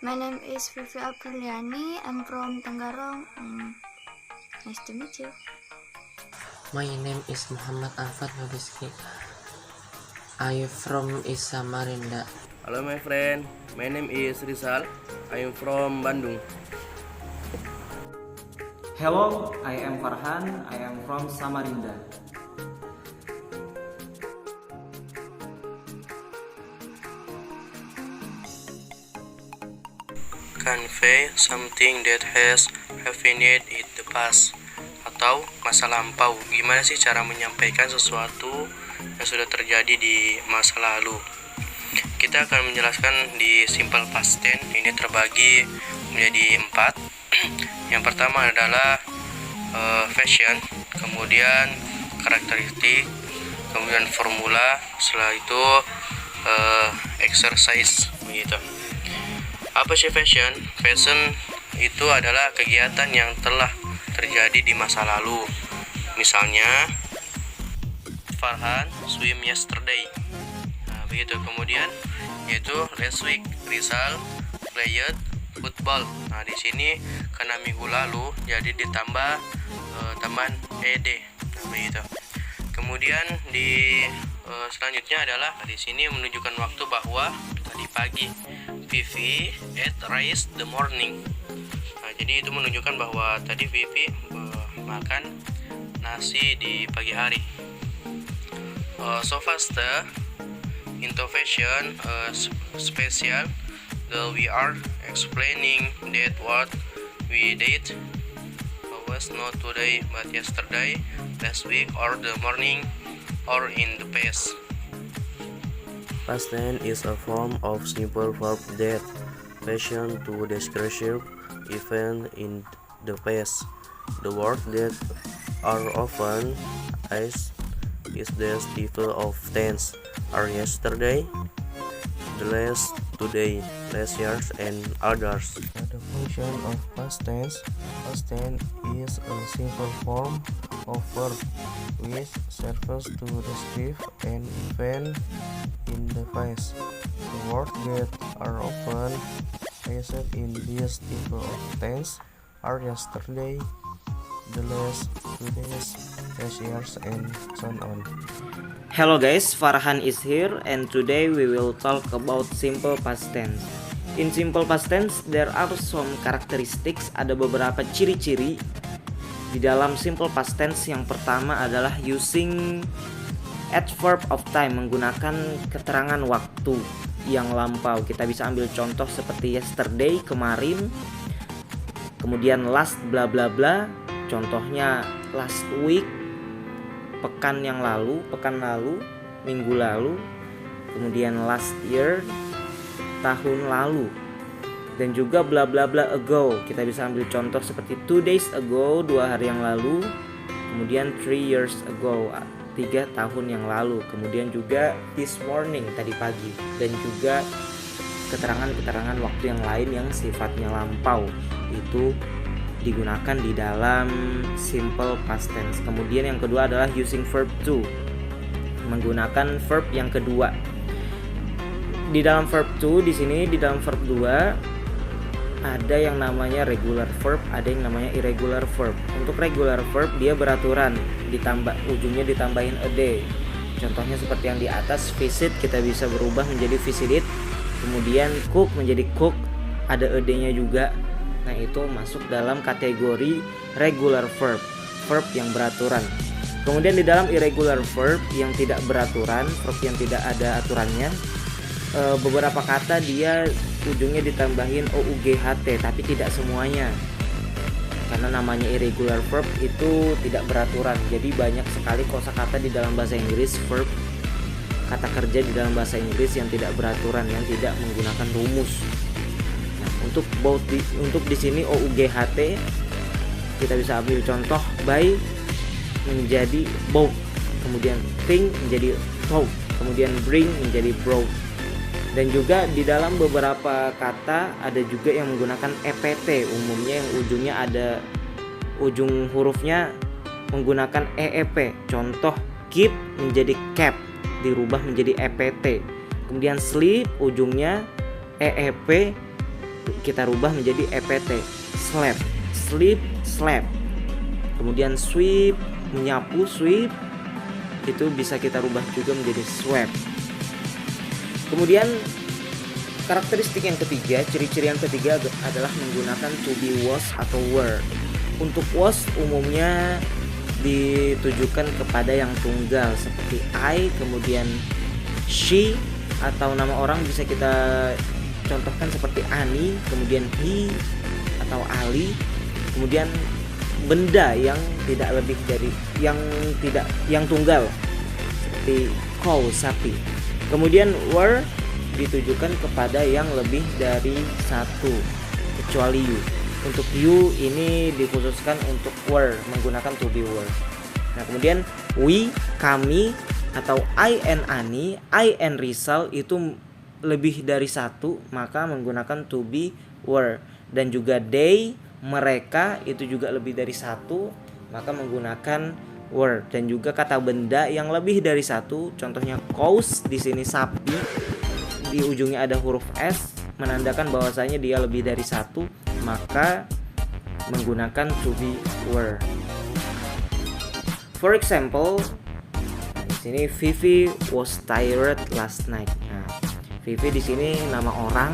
My name is Vivi Apriliani. I'm from Tenggarong. Nice to meet you. My name is Muhammad Alfat Wabiski. I am from Samarinda. Hello my friend, my name is Rizal. I am from Bandung. Hello, I am Farhan. I am from Samarinda. Convey something that has happened in the past, atau masa lampau. Gimana sih cara menyampaikan sesuatu yang sudah terjadi di masa lalu? Kita akan menjelaskan di simple past tense. Ini terbagi menjadi 4. Yang pertama adalah fashion, kemudian karakteristik, kemudian formula, setelah itu exercise begitu. Apa sih fashion? Fashion itu adalah kegiatan yang telah terjadi di masa lalu. Misalnya Farhan swim yesterday. Nah, begitu. Kemudian yaitu last week Rizal played football. Nah, di sini karena minggu lalu jadi ditambah tambahan ed. Nah, begitu. Kemudian di selanjutnya adalah di sini menunjukkan waktu bahwa tadi pagi Vivi ate rice the morning. Nah, jadi itu menunjukkan bahwa tadi Vivi makan nasi di pagi hari. So faster into fashion special, we are explaining that what we did was not today but yesterday, last week, or the morning, or in the past. Past tense is a form of simple verb that function to describe event in the past. The words that are often used is the type of tense are yesterday, the last, today, last years, and others. The function of past tense is a simple form of verb which serves to describe an event in the past. The words that are often used in this type of tense are yesterday, the last, today's, last years, and so on. Hello guys, Farhan is here and today we will talk about simple past tense. In simple past tense there are some characteristics, ada beberapa ciri-ciri di dalam simple past tense. Yang pertama adalah using adverb of time, menggunakan keterangan waktu yang lampau. Kita bisa ambil contoh seperti yesterday, kemarin, kemudian last bla bla bla, contohnya last week, pekan yang lalu, pekan lalu, minggu lalu, kemudian last year, tahun lalu, dan juga bla bla bla ago. Kita bisa ambil contoh seperti 2 days ago, 2 hari yang lalu, kemudian 3 years ago, 3 tahun yang lalu, kemudian juga this morning, tadi pagi, dan juga keterangan-keterangan waktu yang lain yang sifatnya lampau itu digunakan di dalam simple past tense. Kemudian yang kedua adalah using verb to, menggunakan verb yang kedua. Di dalam verb to, di sini di dalam verb 2 ada yang namanya regular verb, ada yang namanya irregular verb. Untuk regular verb dia beraturan, ujungnya ditambahin ed. Contohnya seperti yang di atas, visit kita bisa berubah menjadi visited, kemudian cook menjadi cook, ada ed-nya juga. Nah, itu masuk dalam kategori regular verb, verb yang beraturan. Kemudian di dalam irregular verb yang tidak beraturan, verb yang tidak ada aturannya, beberapa kata dia ujungnya ditambahin ought, tapi tidak semuanya. Karena namanya irregular verb itu tidak beraturan. Jadi banyak sekali kosakata di dalam bahasa Inggris, verb, kata kerja di dalam bahasa Inggris yang tidak beraturan, yang tidak menggunakan rumus. Untuk di sini ought kita bisa ambil contoh buy menjadi bought, kemudian think menjadi thought, kemudian bring menjadi brought. Dan juga di dalam beberapa kata ada juga yang menggunakan ept, umumnya yang ujungnya ada ujung hurufnya menggunakan eep. Contoh keep menjadi cap, dirubah menjadi ept. Kemudian sleep ujungnya eep kita rubah menjadi EPT, slap, sleep, slap. Kemudian sweep, menyapu, sweep, itu bisa kita rubah juga menjadi sweep. Kemudian karakteristik yang ketiga, ciri-ciri yang ketiga adalah menggunakan to be, was atau were. Untuk was umumnya ditujukan kepada yang tunggal seperti I, kemudian she, atau nama orang bisa kita contohkan seperti Ani, kemudian he atau Ali. Kemudian benda yang tidak lebih dari yang tunggal seperti cow, sapi. Kemudian were ditujukan kepada yang lebih dari satu kecuali you. Untuk you ini dikhususkan untuk were, menggunakan to be were. Nah, kemudian we, kami, atau I and Ani, I and Rizal itu lebih dari satu, maka menggunakan to be were. Dan juga they, mereka itu juga lebih dari satu, maka menggunakan were. Dan juga kata benda yang lebih dari satu, contohnya cows, di sini sapi, di ujungnya ada huruf S menandakan bahwasanya dia lebih dari satu, maka menggunakan to be were. For example, di sini Vivi was tired last night. Nah, Vivi di sini nama orang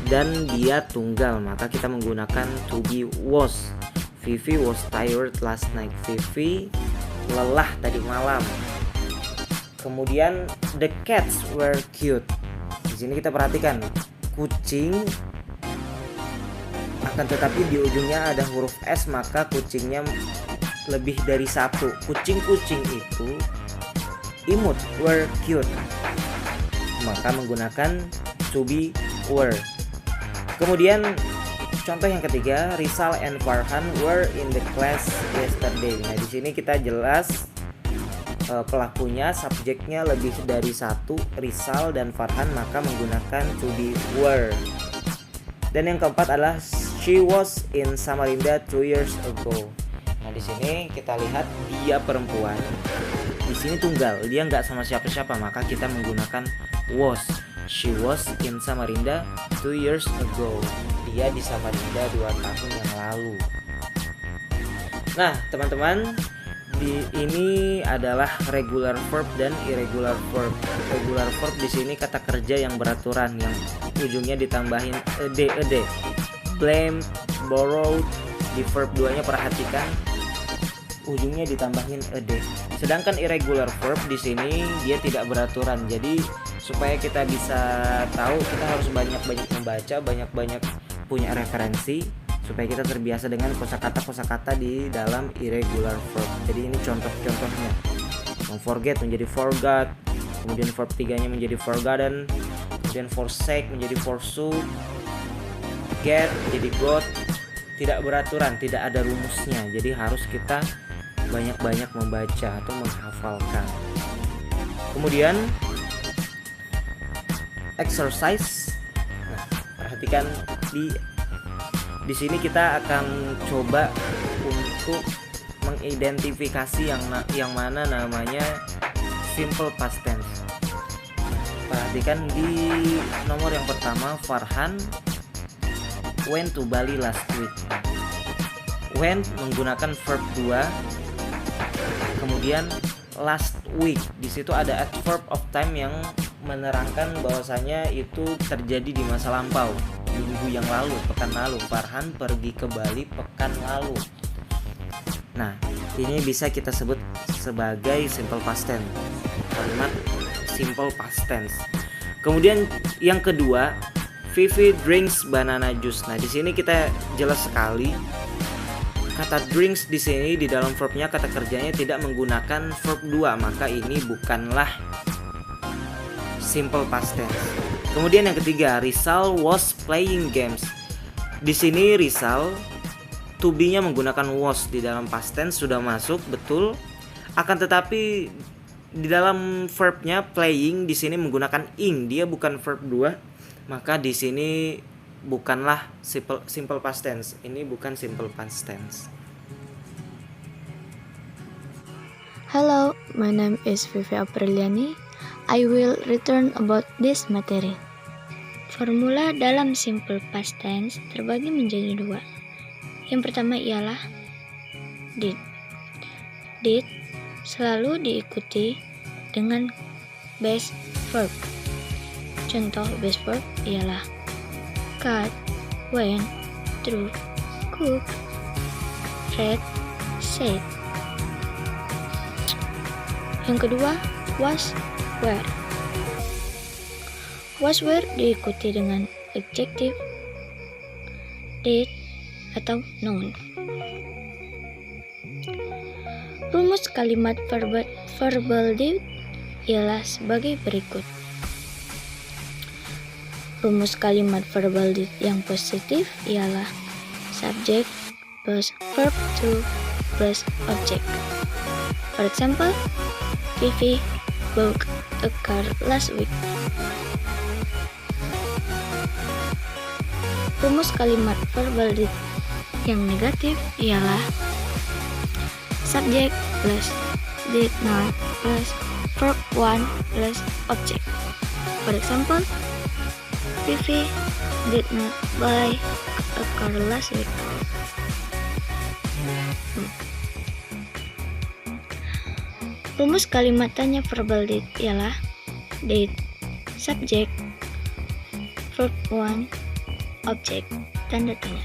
dan dia tunggal, maka kita menggunakan to be was. Vivi was tired last night. Vivi lelah tadi malam. Kemudian the cats were cute. Di sini kita perhatikan kucing, akan tetapi di ujungnya ada huruf S, maka kucingnya lebih dari satu. Kucing-kucing itu imut, were cute, maka menggunakan to be were. Kemudian contoh yang ketiga, Rizal and Farhan were in the class yesterday. Nah, di sini kita jelas pelakunya, subjeknya lebih dari satu, Rizal dan Farhan, maka menggunakan to be were. Dan yang keempat adalah she was in Samarinda 2 years ago. Nah, di sini kita lihat dia perempuan. Di sini tunggal, dia nggak sama siapa-siapa, maka kita menggunakan was. She was in Samarinda 2 years ago. Dia di Samarinda 2 tahun yang lalu. Nah, teman-teman, ini adalah regular verb dan irregular verb. Regular verb di sini kata kerja yang beraturan, yang ujungnya ditambahin ed. Blame, borrowed, di verb 2-nya perhatikan ujungnya ditambahin ed. Sedangkan irregular verb di sini dia tidak beraturan. Jadi supaya kita bisa tahu, kita harus banyak-banyak membaca, banyak-banyak punya referensi supaya kita terbiasa dengan kosakata-kosakata di dalam irregular verb. Jadi ini contoh-contohnya. Forget menjadi forgot, kemudian verb 3-nya menjadi forgotten, kemudian forsake menjadi forsook, get menjadi got. Tidak beraturan, tidak ada rumusnya. Jadi harus kita banyak-banyak membaca atau menghafalkan. Kemudian exercise. Nah, perhatikan di sini kita akan coba untuk mengidentifikasi yang mana namanya simple past tense. Perhatikan di nomor yang pertama, Farhan went to Bali last week. Went menggunakan verb 2. Kemudian last week, di situ ada adverb of time yang menerangkan bahwasanya itu terjadi di masa lampau, minggu yang lalu, pekan lalu. Farhan pergi ke Bali pekan lalu. Nah, ini bisa kita sebut sebagai simple past tense. Kalimat simple past tense. Kemudian yang kedua, Vivi drinks banana juice. Nah, di sini kita jelas sekali kata drinks di sini di dalam verbnya, kata kerjanya tidak menggunakan verb 2, maka ini bukanlah simple past tense. Kemudian yang ketiga, Rizal was playing games. Di sini Rizal to be-nya menggunakan was di dalam past tense, sudah masuk betul. Akan tetapi di dalam verbnya playing di sini menggunakan ing, dia bukan verb 2, maka di sini bukanlah simple past tense. Ini bukan simple past tense. Hello, my name is Vivi Apriliani. I will return about this material. Formula dalam simple past tense terbagi menjadi dua. Yang pertama ialah did. Did selalu diikuti dengan base verb. Contoh base verb ialah cut, went, through, cook, read, said. Yang kedua, was, were. Was, were diikuti dengan adjective, did, atau noun. Rumus kalimat verbal did ialah sebagai berikut. Rumus kalimat verbal did yang positif ialah subject plus verb to plus object. For example, Vivi bought a car last week. Rumus kalimat verbal did yang negatif ialah subject plus did not plus verb 1 plus object. For example, Vivi did not buy a car last week. Rumus kalimat tanya verbal did ialah did, subject, verb 1, object, tanda tanya.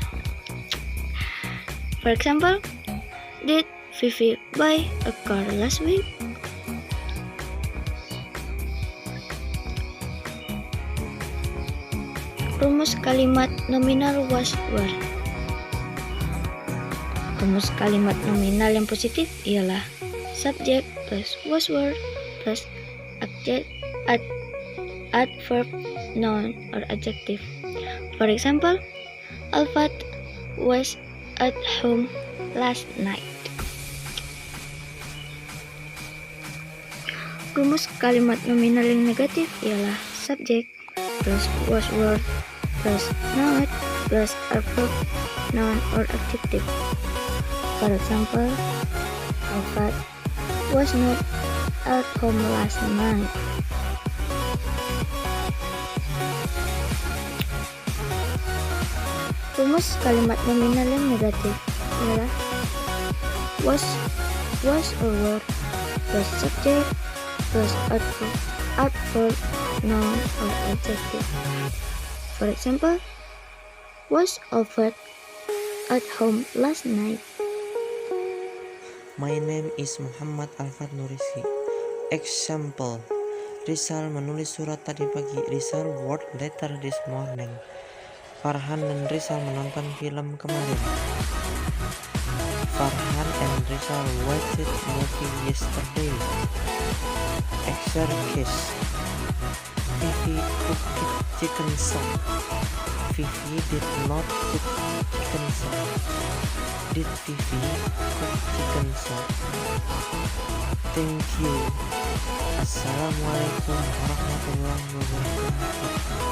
For example, did Vivi buy a car last week? Rumus kalimat nominal was, were. Rumus kalimat nominal yang positif ialah subject plus was, were plus adverb, noun, or adjective. For example, Alfat was at home last night. Rumus kalimat nominal yang negatif ialah subject plus was, were plus not plus adverb, noun, or adjective. For example, Alfat was not at home last night. Rumus kalimat nominal yang negatif ialah was or were plus subject plus adverb, noun, or adjective. For example, was Alfred at home last night? My name is Muhammad Alfat Nuriski. Example, Rizal menulis surat tadi pagi. Rizal wrote letter this morning. Farhan dan Rizal menonton film kemarin. Farhan and Rizal watched movie yesterday. Exercise, Vivi cooked chicken soup. Vivi did not cook chicken soup. Did Vivi cook chicken soup? Thank you. Assalamualaikum warahmatullahi wabarakatuh.